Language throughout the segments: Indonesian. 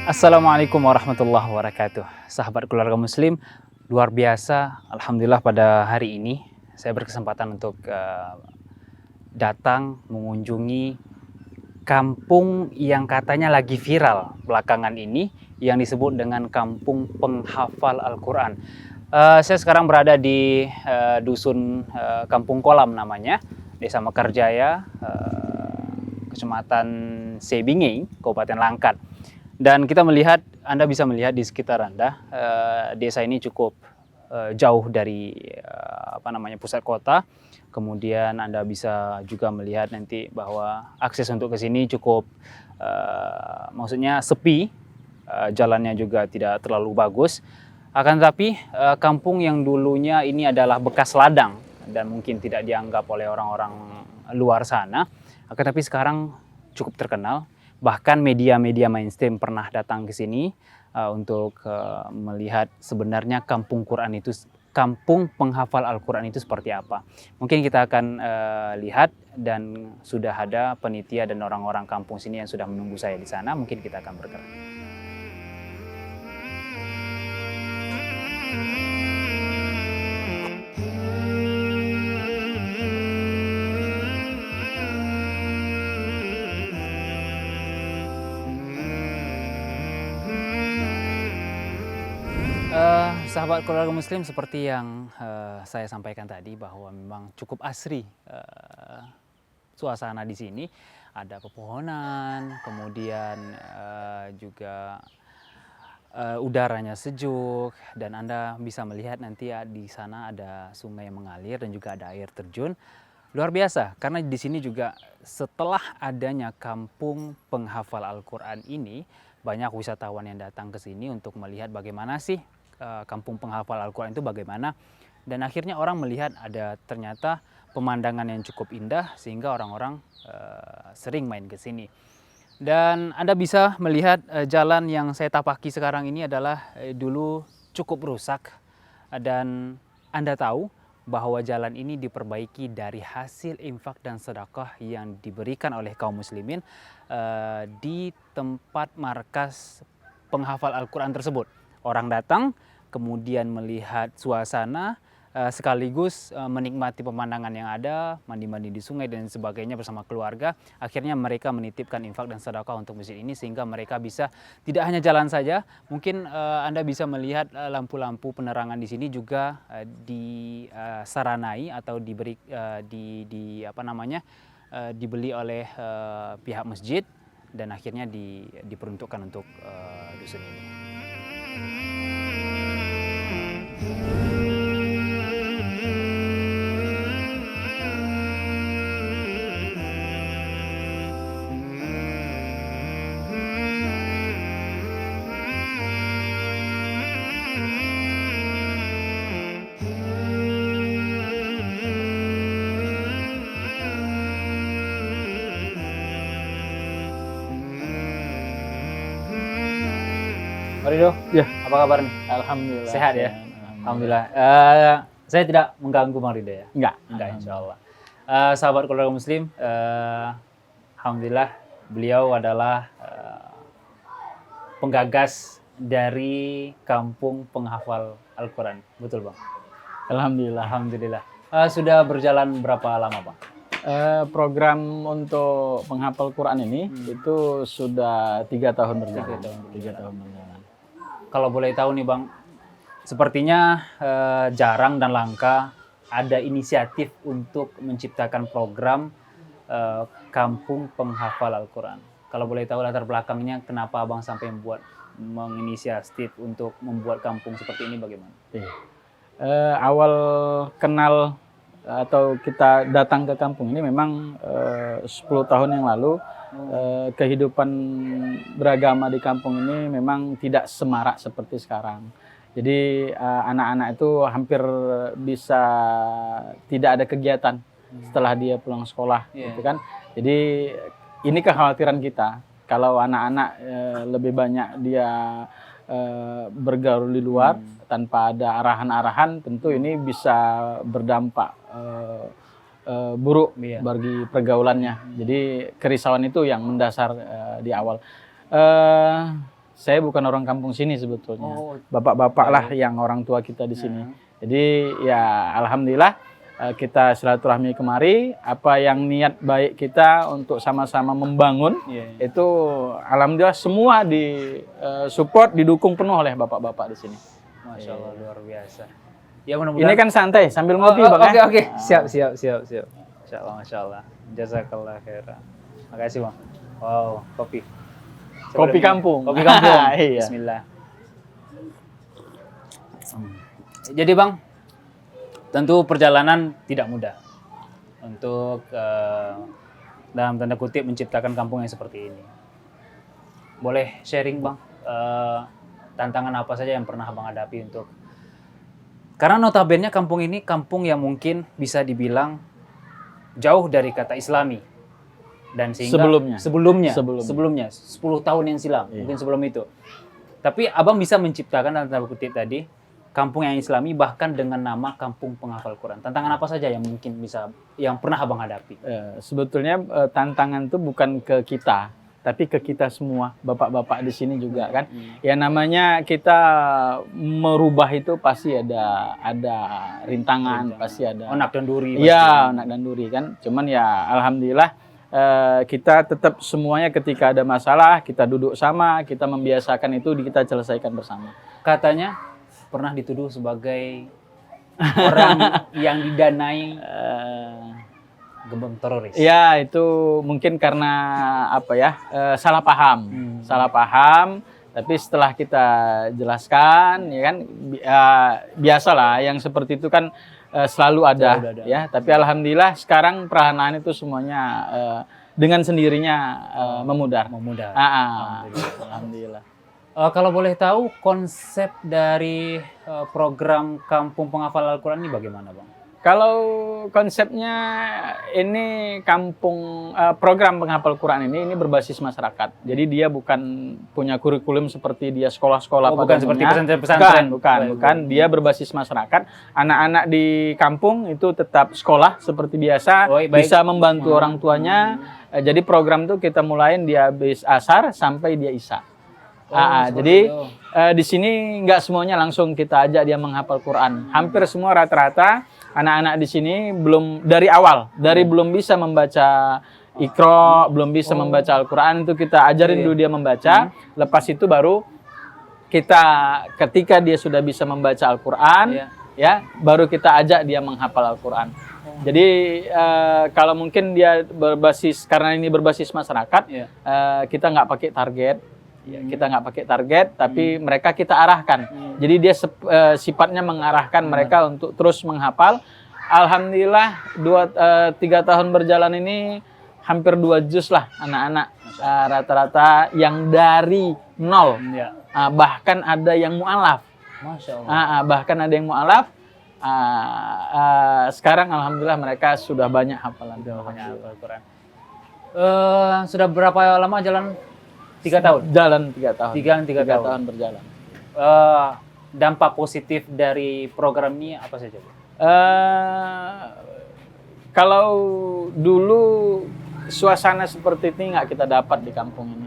Assalamualaikum warahmatullahi wabarakatuh. Sahabat keluarga muslim, luar biasa. Alhamdulillah pada hari ini saya berkesempatan untuk datang mengunjungi kampung yang katanya lagi viral belakangan ini, yang disebut dengan kampung penghafal Al-Quran. Saya sekarang berada di dusun Kampung Kolam namanya, Desa Mekarjaya, Kecamatan Sebingei, Kabupaten Langkat. Dan kita melihat, Anda bisa melihat di sekitar Anda, desa ini cukup jauh dari pusat kota. Kemudian Anda bisa juga melihat nanti bahwa akses untuk ke sini cukup, maksudnya sepi, jalannya juga tidak terlalu bagus. Akan tetapi kampung yang dulunya ini adalah bekas ladang dan mungkin tidak dianggap oleh orang-orang luar sana, akan tetapi sekarang cukup terkenal. Bahkan media-media mainstream pernah datang ke sini untuk melihat sebenarnya kampung penghafal Al-Quran itu seperti apa. Mungkin kita akan lihat, dan sudah ada panitia dan orang-orang kampung sini yang sudah menunggu saya di sana. Mungkin kita akan bergerak. Sahabat keluarga muslim, seperti yang saya sampaikan tadi bahwa memang cukup asri suasana di sini. Ada pepohonan, kemudian juga udaranya sejuk, dan Anda bisa melihat nanti di sana ada sungai yang mengalir dan juga ada air terjun. Luar biasa, karena di sini juga setelah adanya kampung penghafal Al-Quran ini, banyak wisatawan yang datang ke sini untuk melihat bagaimana sih kampung penghafal Al-Quran itu bagaimana. Dan akhirnya orang melihat ada ternyata pemandangan yang cukup indah, sehingga orang-orang sering main ke sini. Dan Anda bisa melihat jalan yang saya tapaki sekarang ini adalah dulu cukup rusak. Dan Anda tahu bahwa jalan ini diperbaiki dari hasil infak dan sedekah yang diberikan oleh kaum muslimin di tempat markas penghafal Al-Quran tersebut. Orang datang, kemudian melihat suasana, sekaligus menikmati pemandangan yang ada, mandi-mandi di sungai dan sebagainya bersama keluarga. Akhirnya mereka menitipkan infak dan sedekah untuk masjid ini, sehingga mereka bisa tidak hanya jalan saja. Mungkin Anda bisa melihat lampu-lampu penerangan di sini juga disaranai atau dibeli oleh pihak masjid, dan akhirnya diperuntukkan untuk dusun ini. Marido, Ya, apa kabar nih? alhamdulillah. Sehat ya? Alhamdulillah. Saya tidak mengganggu Marido ya? Enggak, Insya Allah. Sahabat keluarga muslim, alhamdulillah beliau adalah penggagas dari kampung penghafal Al-Quran. Betul Bang? Alhamdulillah. Alhamdulillah. Sudah berjalan berapa lama Bang? Program untuk penghafal Quran ini itu sudah 3 tahun berjalan. 3 tahun berjalan. Kalau boleh tahu nih Bang, sepertinya jarang dan langka ada inisiatif untuk menciptakan program kampung penghafal Al-Quran. Kalau boleh tahu latar belakangnya, kenapa Abang sampai menginisiatif untuk membuat kampung seperti ini, bagaimana? Awal kenal atau kita datang ke kampung ini memang 10 tahun yang lalu. Kehidupan beragama di kampung ini memang tidak semarak seperti sekarang. Jadi anak-anak itu hampir bisa tidak ada kegiatan setelah dia pulang sekolah, gitu kan. Jadi ini kekhawatiran kita, kalau anak-anak lebih banyak dia bergaul di luar tanpa ada arahan-arahan, tentu ini bisa berdampak buruk bagi pergaulannya. Jadi kerisauan itu yang mendasar di awal. saya bukan orang kampung sini sebetulnya. Oh, Bapak-bapak lah yang orang tua kita di sini. Jadi ya alhamdulillah kita silaturahmi kemari, apa yang niat baik kita untuk sama-sama membangun itu alhamdulillah semua di support, didukung penuh oleh bapak-bapak di sini. Masya Allah, luar biasa. Ya mudah-mudahan. Ini kan santai sambil ngopi Bang. Oke. Siap. Masya Allah. Jazakallah khairan. Makasih Bang. Wow, kopi. Kopi kampung. Kopi kampung. Iya. Bismillah. Jadi Bang, tentu perjalanan tidak mudah untuk dalam tanda kutip menciptakan kampung yang seperti ini. Boleh sharing Bang, tantangan apa saja yang pernah Abang hadapi untuk, karena notabene kampung ini kampung yang mungkin bisa dibilang jauh dari kata Islami, dan sehingga sebelumnya 10 tahun yang silam, mungkin sebelum itu. Tapi Abang bisa menciptakan dalam tanda kutip tadi kampung yang Islami, bahkan dengan nama Kampung Penghafal Quran. Tantangan apa saja yang mungkin yang pernah Abang hadapi? Sebetulnya tantangan itu bukan ke kita, tapi ke kita semua, bapak-bapak di sini juga kan. Ya namanya kita merubah itu pasti ada rintangan, pasti ada. Onak dan duri. Iya, onak dan duri kan. Cuman ya alhamdulillah kita tetap semuanya ketika ada masalah kita duduk sama, kita membiasakan itu kita selesaikan bersama. Katanya pernah dituduh sebagai orang yang didanai gembong teroris. Ya itu mungkin karena apa ya, salah paham. Tapi setelah kita jelaskan, ya kan, biasalah yang seperti itu kan selalu ada. Ya. Tapi alhamdulillah sekarang perlahan itu semuanya dengan sendirinya memudar. Alhamdulillah. Kalau boleh tahu konsep dari program Kampung Penghafal Al-Quran ini bagaimana Bang? Kalau konsepnya ini program penghafal Quran ini berbasis masyarakat. Jadi dia bukan punya kurikulum seperti dia sekolah-sekolah. Bukan seperti pesantren-pesantren. Bukan. Dia berbasis masyarakat. Anak-anak di kampung itu tetap sekolah seperti biasa, bisa membantu orang tuanya. Jadi program itu kita mulain dia habis asar sampai dia isya. Jadi di sini nggak semuanya langsung kita ajak dia menghafal Quran. Hampir semua rata-rata anak-anak di sini belum bisa membaca Iqra, belum bisa membaca Al-Quran, itu kita ajarin dulu dia membaca. Lepas itu baru ketika dia sudah bisa membaca Al-Quran, baru kita ajak dia menghafal Al-Quran. Jadi kalau mungkin dia karena ini berbasis masyarakat, kita nggak pakai target. Tapi mereka kita arahkan. Jadi dia sifatnya mengarahkan mereka untuk terus menghafal. Alhamdulillah 3 tahun berjalan ini hampir 2 juz lah anak-anak rata-rata yang dari nol. Bahkan ada yang mu'alaf. Masya Allah. Bahkan ada yang mu'alaf. Sekarang alhamdulillah mereka sudah banyak hafalan. Al-Quran. Sudah berapa lama jalan? 3 tahun? Jalan 3 tahun. 3 tahun berjalan. Dampak positif dari program ini apa saja? Kalau dulu suasana seperti ini nggak kita dapat di kampung ini.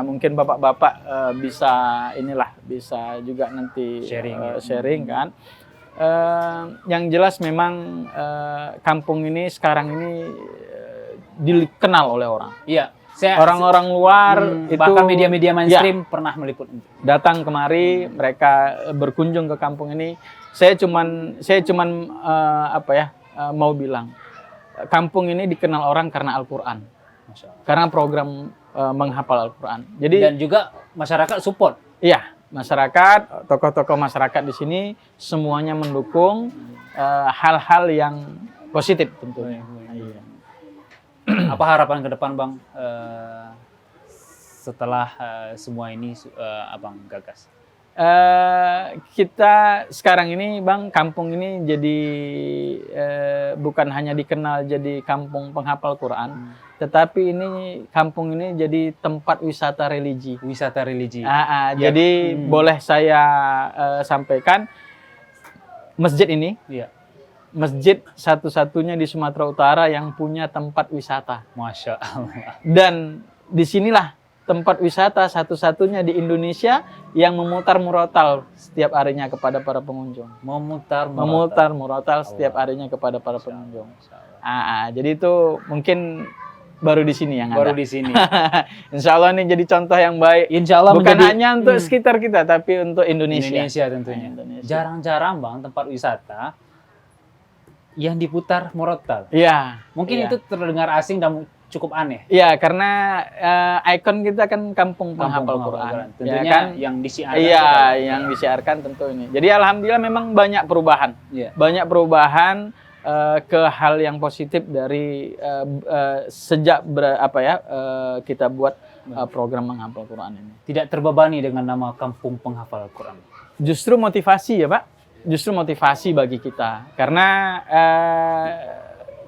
Mungkin bapak-bapak bisa juga nanti sharing kan. Yang jelas memang kampung ini sekarang ini dikenal oleh orang. Iya. Orang-orang luar itu bahkan media-media mainstream pernah meliput. Datang kemari, mereka berkunjung ke kampung ini. Saya cuman mau bilang, kampung ini dikenal orang karena Al-Quran, karena program menghafal Al-Quran. Jadi dan juga masyarakat support. Iya, masyarakat, tokoh-tokoh masyarakat di sini semuanya mendukung hal-hal yang positif tentunya. Apa harapan ke depan Bang setelah semua ini Abang gagas? Kita sekarang ini Bang, kampung ini jadi bukan hanya dikenal jadi kampung penghafal Quran, tetapi kampung ini jadi tempat wisata religi. Jadi boleh saya sampaikan, masjid ini masjid satu-satunya di Sumatera Utara yang punya tempat wisata. Masya Allah. Dan disinilah tempat wisata satu-satunya di Indonesia yang memutar murotal setiap harinya kepada para pengunjung. Memutar murotal setiap harinya kepada para pengunjung. Jadi itu mungkin baru di sini yang baru ada. di sini. Insya Allah ini jadi contoh yang baik. Insya Allah bukan hanya untuk sekitar kita, tapi untuk Indonesia. Indonesia tentunya. Jarang-jarang Bang tempat wisata yang diputar murotal. Iya. Mungkin itu terdengar asing dan cukup aneh. Iya, karena ikon kita kan kampung penghafal Quran. Tentunya ya kan? yang disiarkan. Iya, yang disiarkan tentu ini. Jadi alhamdulillah memang banyak perubahan. Iya. Banyak perubahan ke hal yang positif dari sejak kita buat program menghafal Quran ini. Tidak terbebani dengan nama kampung penghafal Quran. Justru motivasi ya Pak, justru motivasi bagi kita. Karena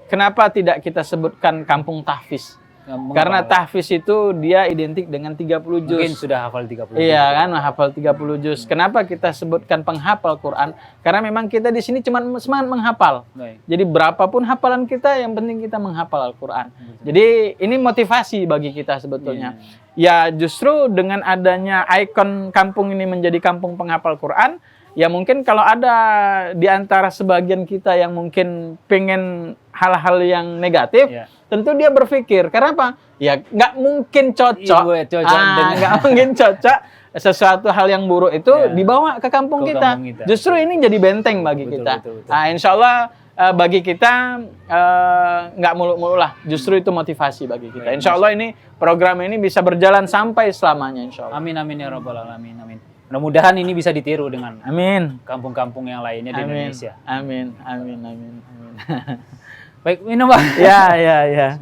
kenapa tidak kita sebutkan kampung tahfiz? Karena tahfiz itu dia identik dengan 30 juz. Mungkin sudah hafal 30 juz. Iya kan, hafal 30 juz. Kenapa kita sebutkan penghafal Quran? Karena memang kita di sini cuma semangat menghafal. Baik. Jadi berapapun hafalan kita, yang penting kita menghafal Al-Quran. Jadi ini motivasi bagi kita sebetulnya. Ya justru dengan adanya ikon kampung ini menjadi kampung penghafal Quran, ya mungkin kalau ada di antara sebagian kita yang mungkin pengen hal-hal yang negatif, tentu dia berpikir, kenapa? Ya nggak mungkin cocok, nggak mungkin cocok sesuatu hal yang buruk itu dibawa ke kampung kita. Justru ini jadi benteng bagi kita. Betul. Nah, insya Allah bagi kita nggak muluk-muluk lah. Justru itu motivasi bagi kita. Insya Allah ini program ini bisa berjalan sampai selamanya. Insya Allah. Amin amin ya rabbal alamin. Amin. Mudah-mudahan ini bisa ditiru dengan kampung-kampung yang lainnya di Indonesia. Amin. Baik, minum Bang. Ya.